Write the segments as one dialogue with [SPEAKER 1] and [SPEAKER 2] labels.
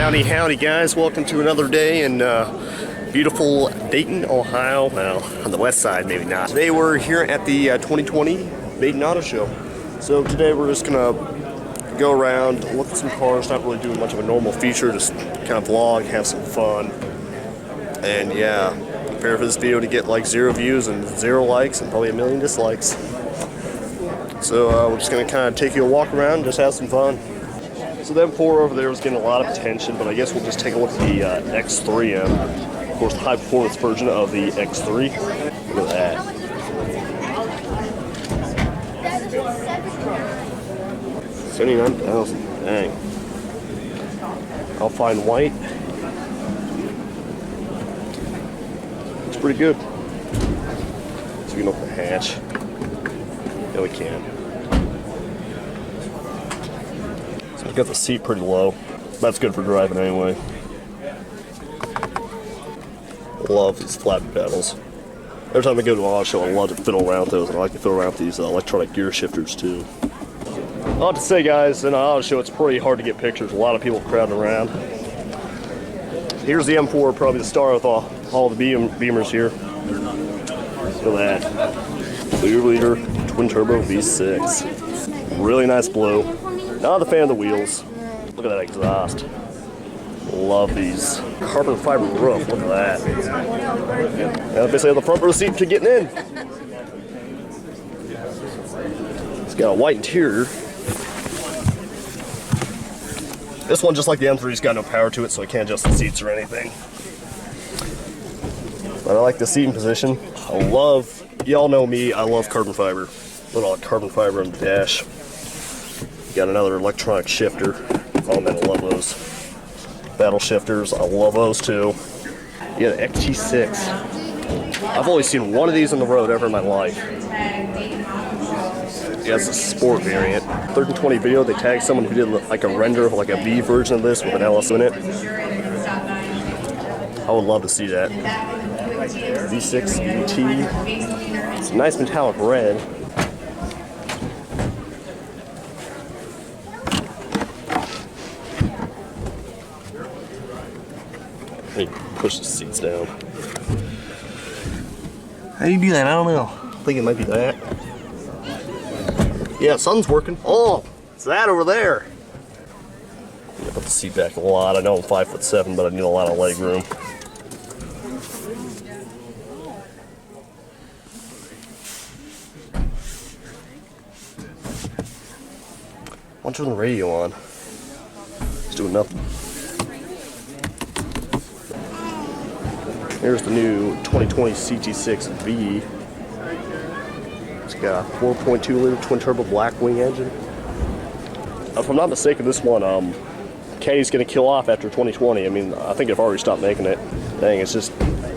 [SPEAKER 1] Howdy guys, welcome to another day in beautiful Dayton, Ohio. Well, on the west side, maybe not. Today we're here at the 2020 Dayton Auto Show. So today we're just gonna go around, look at some cars, not really doing much of a normal feature, just kind of vlog, have some fun. And yeah, prepare for this video to get like 0 views and 0 likes and probably 1 million dislikes. So we're just gonna kind of take you a walk around and just have some fun. So that 4 over there was getting a lot of attention, but I guess we'll just take a look at the X3M. Of course, the high performance version of the X3. Look at that. $79,000. Dang. I'll find white. It's pretty good. So we can open the hatch. Yeah, we can. Got the seat pretty low. That's good for driving anyway. Love these flat pedals. Every time I go to an auto show, I love to fiddle around with those. I like to fiddle around with these electronic gear shifters too. I have to say, guys, in an auto show, it's pretty hard to get pictures. A lot of people crowding around. Here's the M4, probably the star with all the Beamers here. Look at that. 2-liter twin turbo V6. Really nice blue. Not a fan of the wheels. Look at that exhaust. Love these. Carbon fiber roof. Look at that. And basically the front row seat to getting in. It's got a white interior. This one, just like the M3's got no power to it, so I can't adjust the seats or anything. But I like the seating position. I love, y'all know me, I love carbon fiber. Look at all the carbon fiber on the dash. Got another electronic shifter. Oh man, I love those. Battle shifters, I love those too. You got an XT6. I've only seen one of these on the road ever in my life. Yeah, it's a sport variant. 1320 video, they tagged someone who did like a render of like a V version of this with an LS in it. I would love to see that. V6 ET. It's a nice metallic red. Hey, push the seats down. How do you do that? I don't know. I think it might be that. Yeah, sun's working. Oh, it's that over there. I'm gonna put the seat back a lot. I know I'm 5'7", but I need a lot of leg room. Why don't you turn the radio on? It's doing nothing. Here's the new 2020 CT6V. It's got a 4.2-liter twin-turbo Blackwing engine. If I'm not mistaken, this one, Caddy's going to kill off after 2020. I mean, I think they've already stopped making it. Dang, it's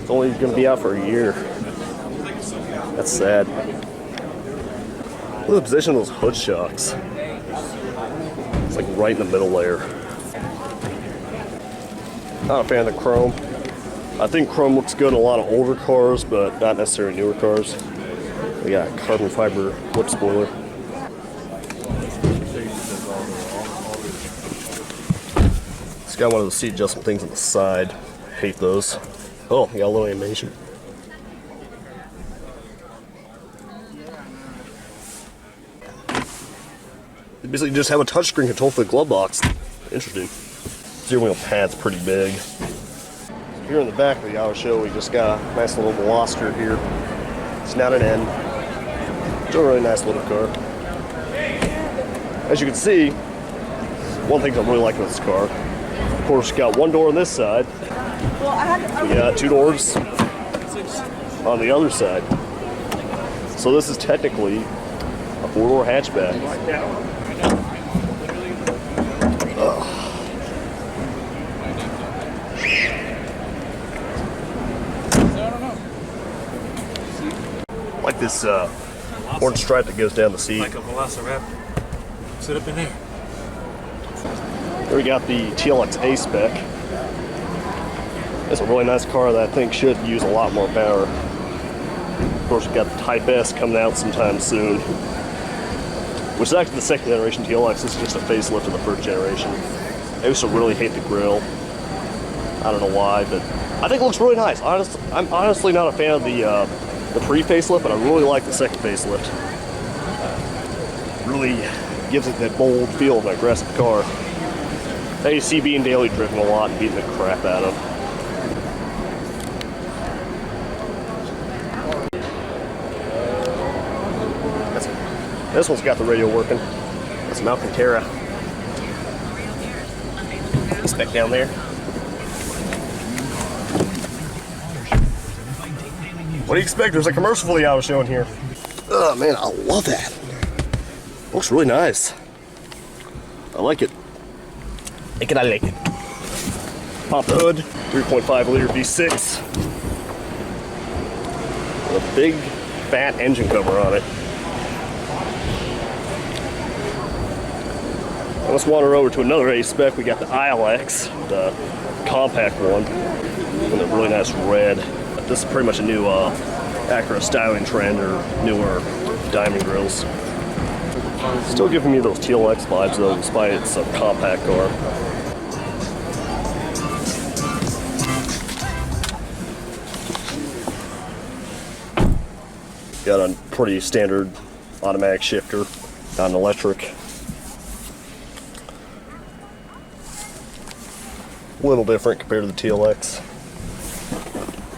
[SPEAKER 1] only going to be out for a year. That's sad. Look at the position of those hood shocks. It's like right in the middle layer. Not a fan of the chrome. I think chrome looks good in a lot of older cars, but not necessarily newer cars. We got carbon fiber lip spoiler. It's got one of those seat adjustment things on the side. Hate those. Oh, you got a little animation. You basically just have a touchscreen control for the glove box. Interesting. Steering wheel pad's pretty big. Here in the back of the auto show, we just got a nice little Veloster here. It's not an N. It's a really nice little car. As you can see, one thing I really like about this car, of course, you got one door on this side. We got 2 doors on the other side. So this is technically a 4-door hatchback. Like this orange stripe that goes down the seat.
[SPEAKER 2] Like a Velociraptor. Sit up in there.
[SPEAKER 1] Here we got the TLX A spec. It's a really nice car that I think should use a lot more power. Of course, we've got the Type S coming out sometime soon, which is actually the second generation TLX. This is just a facelift of the first generation. I used to really hate the grill. I don't know why, but I think it looks really nice. I'm honestly not a fan of the pre-facelift, but I really like the second facelift. Really gives it that bold feel of an aggressive car. That you see being daily driven a lot and beating the crap out of. This one's got the radio working. That's an Alcantara. Spec down there. What do you expect? There's a commercial for the auto show in here. Oh man, I love that. Looks really nice. I like it. I like it. Pop the hood. 3.5 liter V6. With a big fat engine cover on it. Let's wander over to another A spec. We got the ILX, the compact one, in a really nice red. This is pretty much a new Acura styling trend, or newer diamond grills. Still giving me those TLX vibes though, despite it's a compact car. Got a pretty standard automatic shifter, not an electric. A little different compared to the TLX.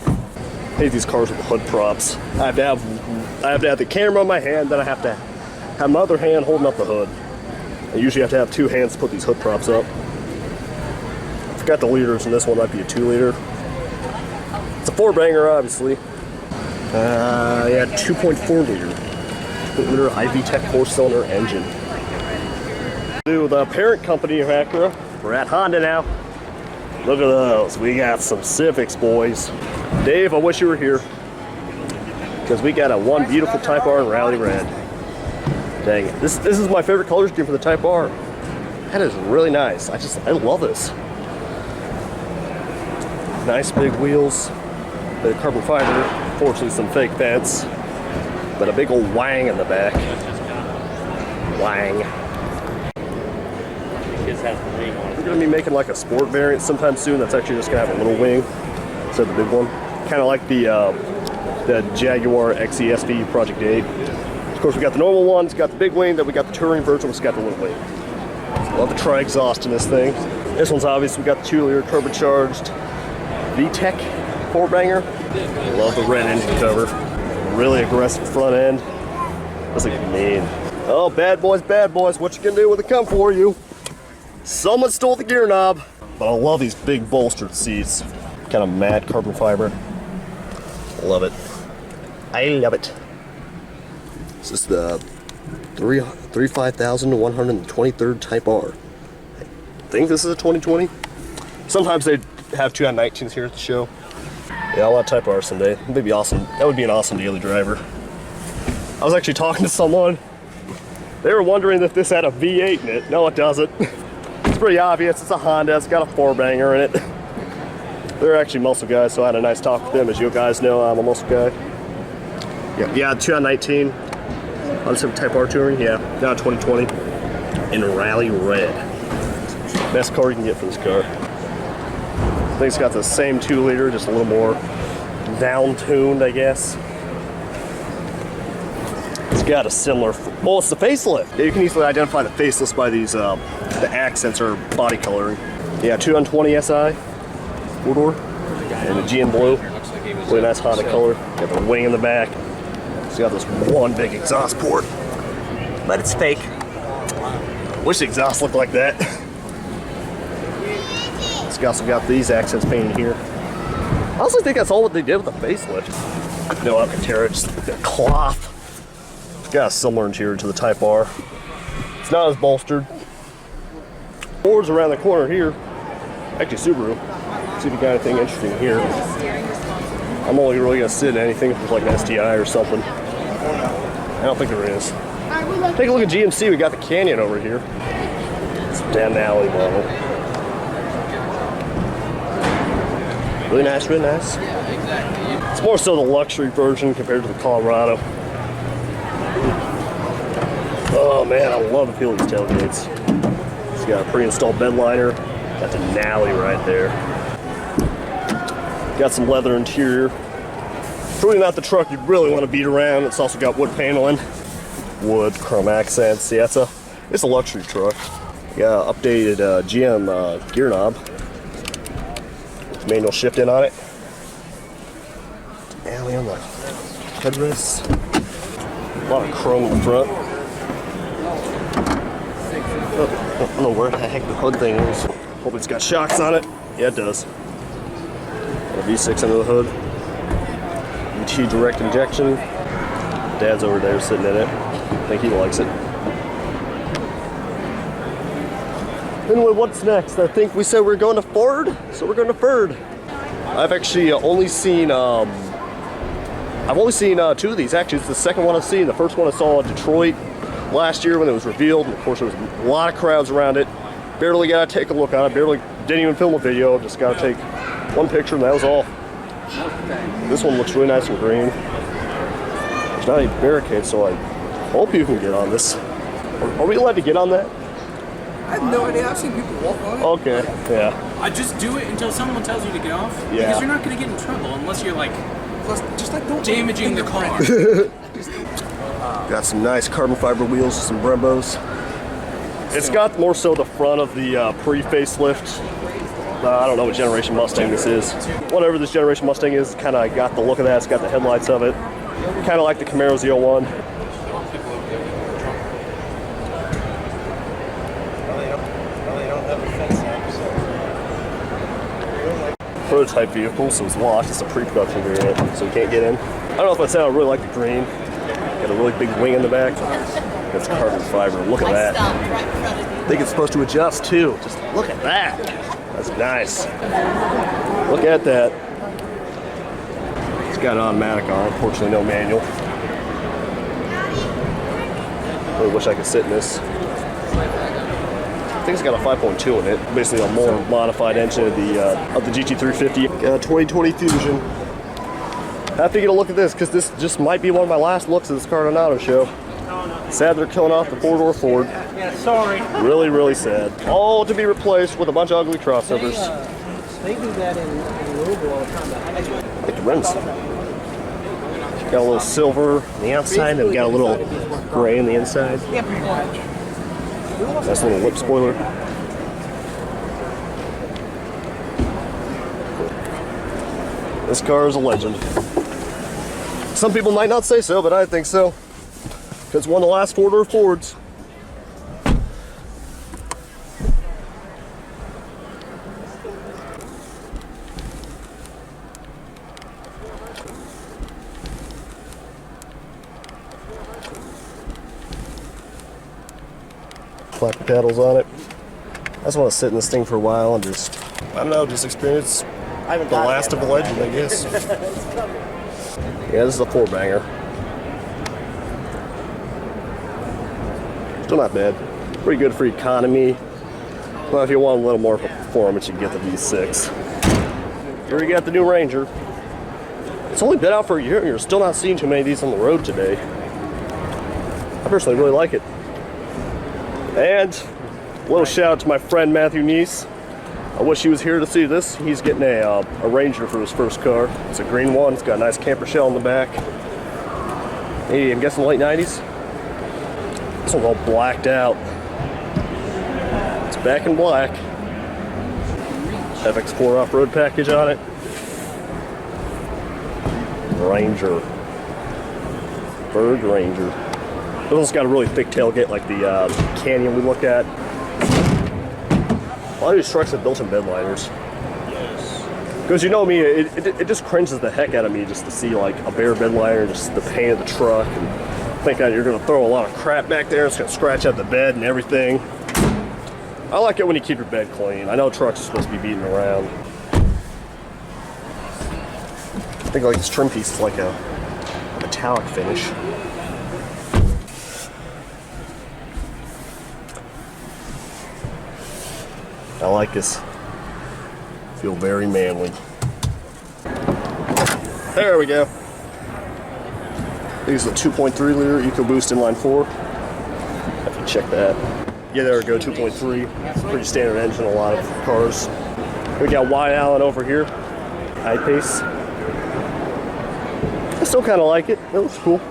[SPEAKER 1] I hate these cars with the hood props. I have to have the camera in my hand, then I have to have my other hand holding up the hood. I usually have to have two hands to put these hood props up. I forgot the liters, and this one might be a 2-liter. It's a 4-banger, obviously. Yeah, 2.4 liter. 2-liter iVTEC 4-cylinder engine. To the parent company of Acura, we're at Honda now. Look at those. We got some Civics, boys. Dave, I wish you were here, because we got one beautiful Type R in Rally Red. Dang it. This is my favorite color scheme for the Type R. That is really nice. I love this. Nice big wheels. The carbon fiber. Fortunately, some fake vents. But a big old wang in the back. Wang. We're going to be making like a sport variant sometime soon that's actually just going to have a little wing instead of the big one. Kind of like the Jaguar XE-SV Project 8. Of course, we got the normal one, it's got the big wing, then we got the touring version, it's got the little wing. Love the tri-exhaust in this thing. This one's obvious, we got the 2-liter turbocharged VTEC 4-banger. Love the red engine cover. Really aggressive front end. That's like mean. Oh, bad boys, what you gonna do when they come for you? Someone stole the gear knob. But I love these big bolstered seats. Kind of matte carbon fiber. Love it. I love it. This is the 35,123rd Type R. I think this is a 2020. Sometimes they have 2019s here at the show. Yeah, I'll have Type R someday. That'd be awesome. That would be an awesome daily driver. I was actually talking to someone. They were wondering if this had a V8 in it. No, it doesn't. It's pretty obvious. It's a Honda. It's got a 4-banger in it. They're actually muscle guys, so I had a nice talk with them. As you guys know, I'm a muscle guy. Yeah, 2019. On some Type R touring, yeah. Now 2020. In Rally Red. Best car you can get for this car. I think it's got the same 2-liter, just a little more down-tuned, I guess. It's got a similar, well, it's the facelift. Yeah, you can easily identify the facelifts by these, the accents or body coloring. Yeah, 220 SI, 4-door, and the GM blue. Really nice Honda color. Got the wing in the back. It's got this one big exhaust port, but it's fake. Wish the exhaust looked like that. It's also got these accents painted here. I honestly think that's all what they did with the facelift. No Alcantara, just the cloth. It's got a similar interior to the Type R. It's not as bolstered. Ford's around the corner here. Actually, Subaru. See if you got anything interesting here. I'm only really gonna sit in anything if there's like an STI or something. I don't think there is. Take a look at GMC. We got the Canyon over here. It's down the alley model. Really nice, really nice. It's more so the luxury version compared to the Colorado. Oh man, I love the feel of these tailgates. got a pre-installed bed liner. Got the Nally right there. Got some leather interior. Probably not the truck you'd really want to beat around. It's also got wood paneling, wood, chrome accents. Yeah, it's a luxury truck. Got updated GM gear knob. Manual shift in on it. Alley on the headrests. A lot of chrome in the front. I don't know where the heck the hood thing is. Hope it's got shocks on it. Yeah, it does. Got a V6 under the hood. UT direct injection. Dad's over there sitting in it. I think he likes it. Anyway, what's next? I think we said we're going to Ford, so we're going to Ford. I've actually only seen two of these. Actually, it's the second one I've seen. The first one I saw in Detroit last year when it was revealed, and of course there was a lot of crowds around it. Barely got to take a look on it. Didn't even film a video. Just got to take one picture, and that was all. This one looks really nice and green. There's not any barricades, so I hope you can get on this. Are we allowed to get on that?
[SPEAKER 3] I have no idea. I've seen people walk on it.
[SPEAKER 1] Okay, yeah.
[SPEAKER 4] I just do it until someone tells you to get off.
[SPEAKER 1] Yeah.
[SPEAKER 4] Because you're not going to get in trouble unless you're like
[SPEAKER 3] Plus, just like don't
[SPEAKER 4] damaging the car.
[SPEAKER 1] Got some nice carbon fiber wheels, some Brembos. It's got more so the front of the pre-facelift. I don't know what generation Mustang this is. Whatever this generation Mustang is, kind of got the look of that. It's got the headlights of it. Kind of like the Camaro Z01. Prototype vehicle, so it's locked. It's a pre-production variant, so you can't get in. I don't know if I said I really like the green. Got a really big wing in the back. It's carbon fiber. Look at that. I think it's supposed to adjust too. Just look at that. That's nice. Look at that. It's got an automatic on it. Unfortunately, no manual. Really wish I could sit in this. I think it's got a 5.2 in it. Basically, a more modified engine of the GT350 2020 Fusion. I have to get a look at this because this just might be one of my last looks at this car at an auto show. Sad they're killing off the four-door Ford.
[SPEAKER 4] Yeah, sorry.
[SPEAKER 1] Really, really sad. All to be replaced with a bunch of ugly crossovers.
[SPEAKER 5] They do that in Louisville all the time.
[SPEAKER 1] I like the rims. Got a little silver on the outside, and got a little gray on the inside. Nice little lip spoiler. This car is a legend. Some people might not say so, but I think so. Because it's one of the last four-door Fords. Flat pedals on it. I just want to sit in this thing for a while and just, I don't know, just experience the last of the legend, I guess. Yeah, this is a four-banger. Still not bad. Pretty good for economy. Well, if you want a little more performance, you can get the V6. Here we got the new Ranger. It's only been out for a year and you're still not seeing too many of these on the road today. I personally really like it. And a little shout out to my friend Matthew Neese. I wish he was here to see this. He's getting a Ranger for his first car. It's a green one. It's got a nice camper shell in the back. Hey, I'm guessing late 90s. This one's all blacked out. It's back in black. FX4 off-road package on it. Ranger. Bird Ranger. This one's got a really thick tailgate like the Canyon we looked at. A lot of these trucks have built-in bed liners. Yes. Because you know me, it just cringes the heck out of me just to see like a bare bed liner, just the paint of the truck, and think that you're going to throw a lot of crap back there. It's going to scratch out the bed and everything. I like it when you keep your bed clean. I know trucks are supposed to be beating around. I think like this trim piece is like a metallic finish. I like this. Feel very manly. There we go. This is a 2.3 liter EcoBoost inline 4. Have to check that. Yeah, there we go, 2.3. Pretty standard engine, a lot of cars. We got wide Allen over here, high pace. I still kind of like it. It looks cool.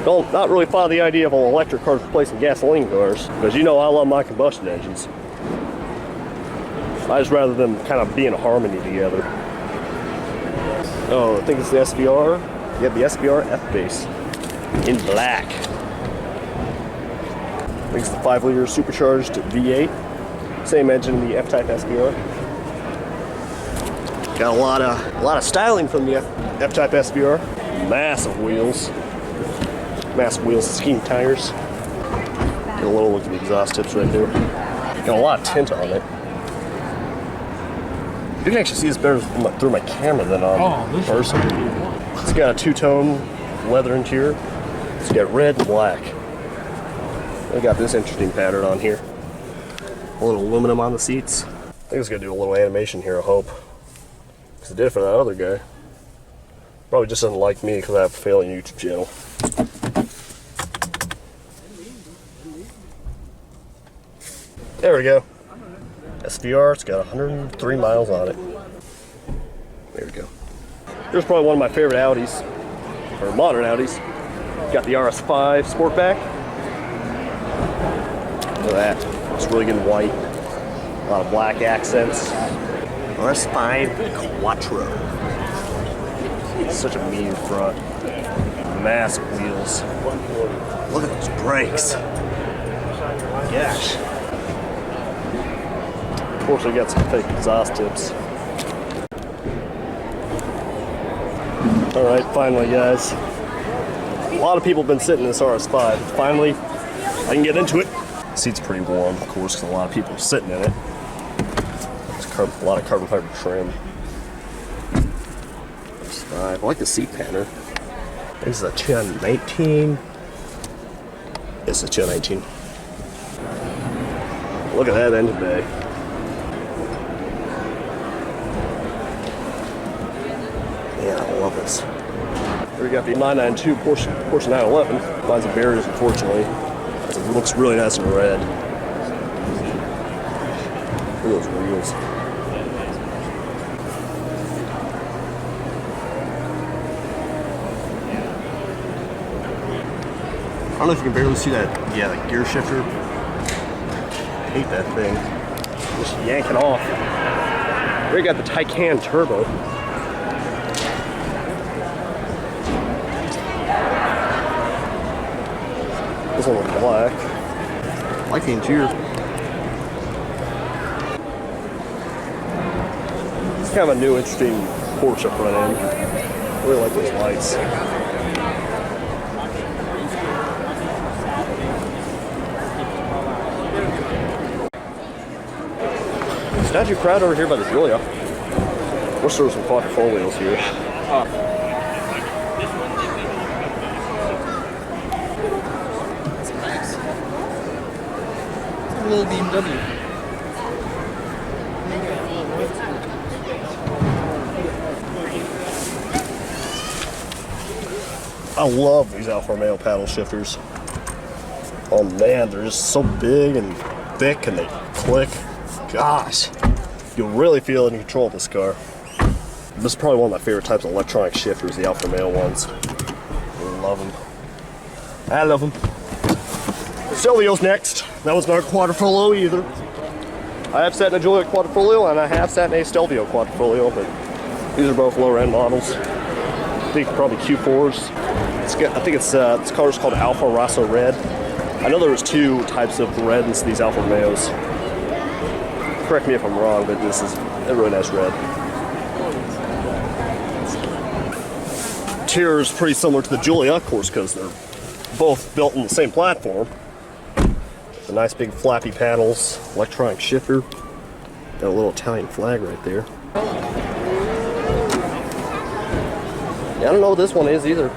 [SPEAKER 1] Don't not really fond of the idea of all electric cars replacing gasoline cars, because you know I love my combustion engines. I just rather them kind of be in harmony together. Oh, I think it's the SVR. Yeah, the SVR F-Base in black. I think it's the 5-liter supercharged V8. Same engine in the F-Type SVR. Got a lot of styling from the F-Type SVR. Massive wheels. Massive wheels, skinny tires. Get a little look at the exhaust tips right there. Got a lot of tint on it. You can actually see this better through my camera than on person. It's got a two-tone leather interior. It's got red and black. I got this interesting pattern on here. A little aluminum on the seats. I think it's gonna do a little animation here, I hope. Because it did for that other guy. Probably just doesn't like me because I have a failing YouTube channel. There we go. SVR, it's got 103 miles on it. There we go. Here's probably one of my favorite Audis, or modern Audis. Got the RS5 Sportback. Look at that. It's really good in white. A lot of black accents. RS5 Quattro. Such a mean front. Massive wheels. Look at those brakes. Gosh. Of course, I got some fake exhaust tips. All right, finally, guys. A lot of people have been sitting in this RS5. Finally, I can get into it. The seat's pretty warm, of course, because a lot of people are sitting in it. There's a lot of carbon fiber trim. I like the seat pattern. This is a 2019. It's a 2019. Look at that engine bay. Yeah, I love this. Here we got the 992 Porsche 911. Mine's a barriers, unfortunately. It looks really nice in red. Look at those wheels. I don't know if you can barely see that. Yeah, the gear shifter. I hate that thing. Just yank it off. Here we got the Taycan Turbo. This one was black. I like the interior. It's kind of a new, interesting Porsche front end. I really like those lights. It's not too crowded over here by the Julia. We'll serve some quadrifolios here.
[SPEAKER 4] Little BMW.
[SPEAKER 1] I love these Alfa Romeo paddle shifters. Oh man, they're just so big and thick and they click. Gosh, you'll really feel in control of this car. This is probably one of my favorite types of electronic shifters, the Alfa Romeo ones. I love them. I love them. Stelvio's next. That was not a quadrifoglio either. I have sat in a Giulia quadrifoglio and I have sat in a Stelvio quadrifoglio, but these are both lower end models. I think probably Q4s. I think this car is called Alfa Rosso Red. I know there was two types of red in these Alfa Romeos. Correct me if I'm wrong, but this is a really nice red. Interior is pretty similar to the Giulia, of course, because they're both built in the same platform. The nice big flappy panels, electronic shifter, got a little Italian flag right there. Yeah, I don't know what this one is either.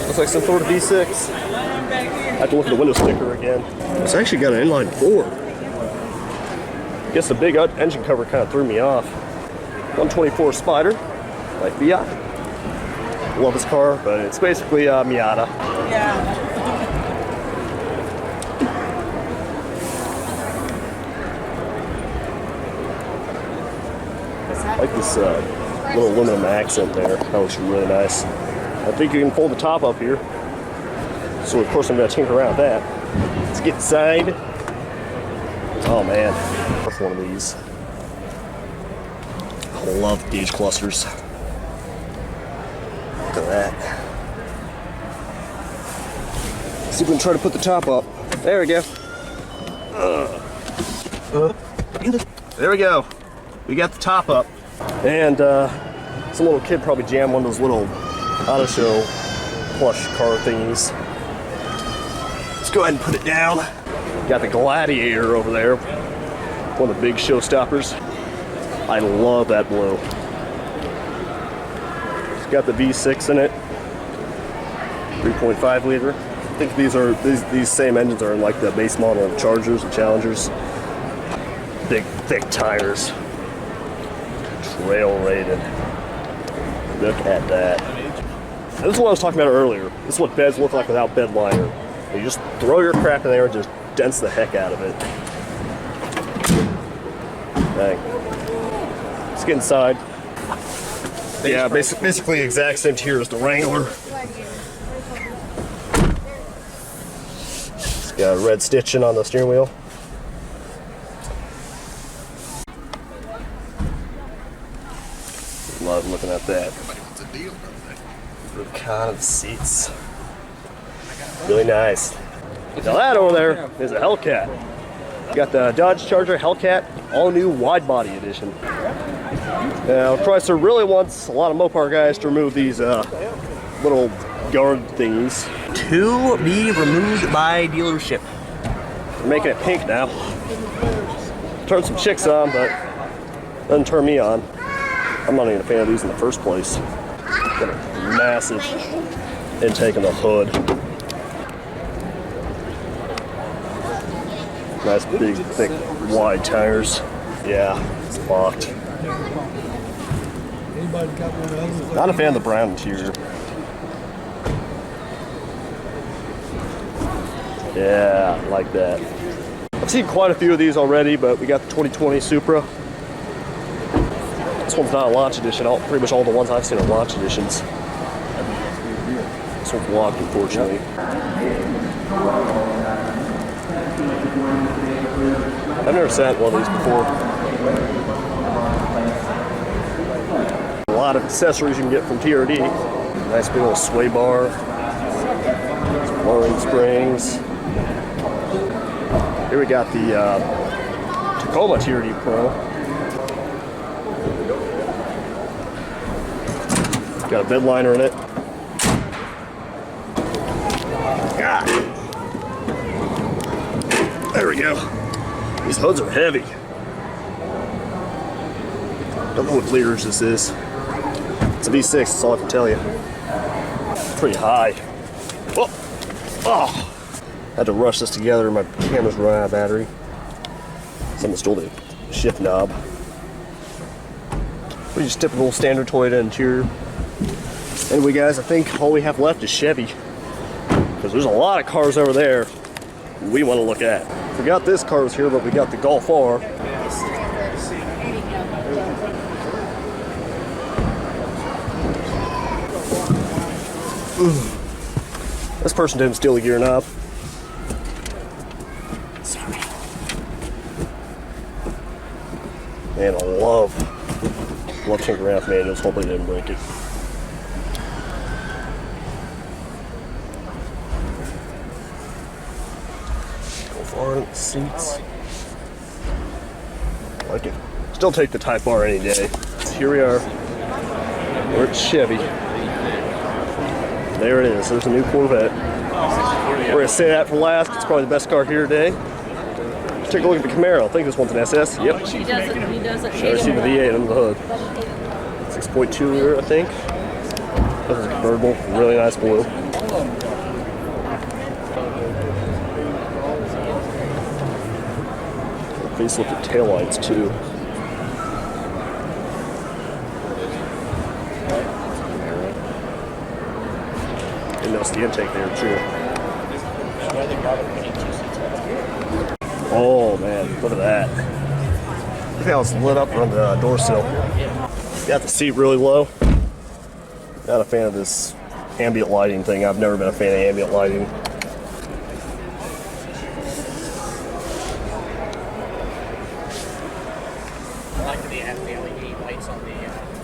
[SPEAKER 1] Looks like some sort of V6. I have to look at the window sticker again. It's actually got an inline four. Guess the big engine cover kind of threw me off. 124 Spider, like Fiat. Love this car, but it's basically a Miata.
[SPEAKER 6] Yeah.
[SPEAKER 1] I like this little aluminum accent there. That looks really nice. I think you can fold the top up here. So of course I'm gonna tinker around with that. Let's get inside. Oh man, that's one of these. I love gauge clusters. Look at that. See if we can try to put the top up. There we go. There we go. We got the top up. And some little kid probably jammed one of those little auto show plush car thingies. Let's go ahead and put it down. Got the Gladiator over there. One of the big showstoppers. I love that blue. It's got the V6 in it. 3.5 liter. I think these same engines are in like the base model of Chargers and Challengers. Big, thick tires. Trail rated. Look at that. This is what I was talking about earlier. This is what beds look like without bed liner. You just throw your crap in there and just dents the heck out of it. Dang. Let's get inside. Yeah, basically exact same tier as the Wrangler. It's got a red stitching on the steering wheel. Love looking at that. Kind of seats. Really nice. Now that over there is a Hellcat. Got the Dodge Charger Hellcat, all new wide body edition. Now Chrysler really wants a lot of Mopar guys to remove these little guard thingies. To be removed by dealership. We're making it pink now. Turned some chicks on, but doesn't turn me on. I'm not even a fan of these in the first place. Got a massive intake on the hood. Nice big, thick, wide tires. Yeah, it's locked. Not a fan of the brown interior. Yeah, I like that. I've seen quite a few of these already, but we got the 2020 Supra. This one's not a launch edition. Pretty much all the ones I've seen are launch editions. This one's locked, unfortunately. I've never sat one of these before. A lot of accessories you can get from TRD. Nice big old sway bar. Some lowering springs. Here we got the Tacoma TRD Pro. Got a bed liner in it. God. There we go. These hoods are heavy. Don't know what liters this is. It's a V6, that's all I can tell you. It's pretty high. Whoa. Oh. Had to rush this together. My camera's running out of battery. Someone stole the shift knob. Pretty just typical standard Toyota interior. Anyway, guys, I think all we have left is Chevy. Because there's a lot of cars over there we want to look at. Forgot this car was here, but we got the Golf R. This person didn't steal the gear knob. Sorry. Man, I love tinkering around with manuals. Hopefully they didn't break it. Seats. I like it. Still take the Type R any day. Here we are. We're at Chevy. There it is. There's a new Corvette. We're going to say that for last. It's probably the best car here today. Let's take a look at the Camaro. I think this one's an SS. Yep.
[SPEAKER 6] He doesn't.
[SPEAKER 1] See the V8 under the hood. 6.2 liter, I think. This is a convertible. Really nice blue. Facelifted taillights too. And that's the intake there too. Oh man, look at that. I think I was lit up on the door sill. Got the seat really low. Not a fan of this ambient lighting thing. I've never been a fan of ambient lighting.
[SPEAKER 4] I like the LED lights on the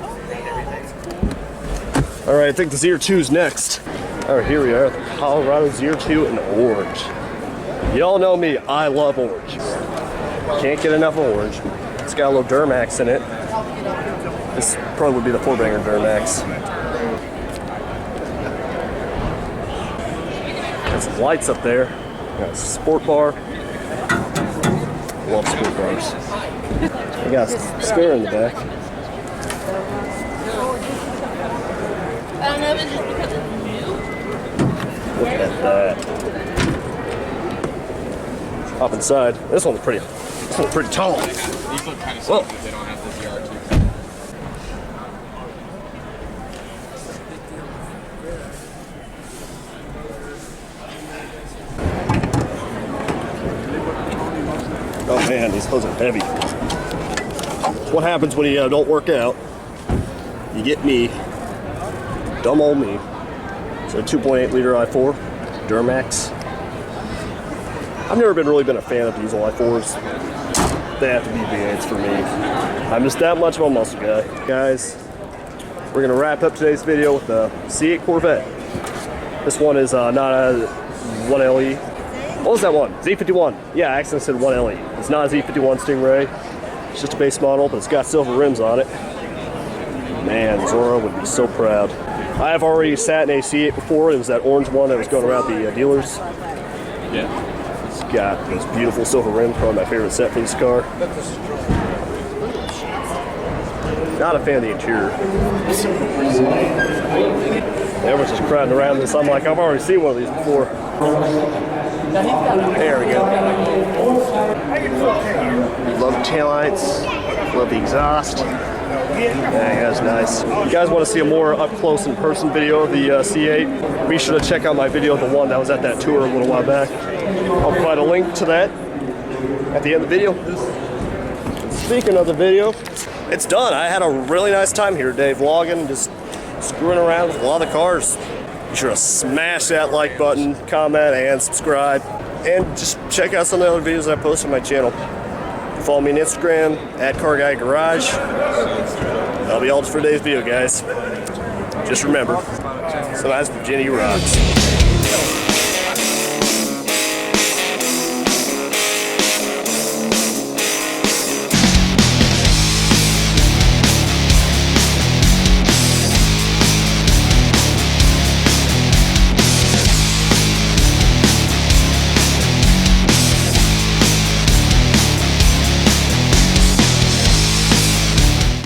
[SPEAKER 4] around everything.
[SPEAKER 1] All right, I think the ZR2's next. All right, here we are, Colorado ZR2 in orange. Y'all know me, I love orange. Can't get enough of orange. It's got a little Duramax in it. This probably would be the 4-banger Duramax. Got some lights up there. Got a sport bar. Love sport bars. I got a spare in the back.
[SPEAKER 6] I don't know if it's just because it's new.
[SPEAKER 1] Look at that. Up inside. This one's pretty tall.
[SPEAKER 2] These look kind of
[SPEAKER 1] Whoa.
[SPEAKER 2] soft if they don't have the ZR2.
[SPEAKER 1] Oh man, these hose are heavy. What happens when you don't work out? You get me. Dumb old me. So 2.8 liter i4 Duramax. I've never really been a fan of diesel i4s. They have to be V8s for me. I'm just that much of a muscle guy. Guys, we're gonna wrap up today's video with the C8 Corvette. This one is not a 1LE. What was that one? Z51. Yeah, I accidentally said 1LE. It's not a Z51 Stingray. It's just a base model, but it's got silver rims on it. Man, Zora would be so proud. I have already sat in a C8 before. It was that orange one that was going around the dealers.
[SPEAKER 2] Yeah.
[SPEAKER 1] It's got those beautiful silver rims, probably my favorite set for this car. Not a fan of the interior. Everyone's just crowding around this. I'm like, I've already seen one of these before. There we go. Love the taillights. Love the exhaust. Yeah, that's nice. If you guys want to see a more up-close and person video of the C8, be sure to check out my video of the one that was at that tour a little while back. I'll provide a link to that at the end of the video. Speaking of the video, it's done. I had a really nice time here today vlogging, just screwing around with a lot of the cars. Be sure to smash that like button, comment, and subscribe. And just check out some of the other videos I post on my channel. Follow me on Instagram, @CarGuyGarage. That'll be all for today's video, guys. Just remember, sometimes Virginia rocks.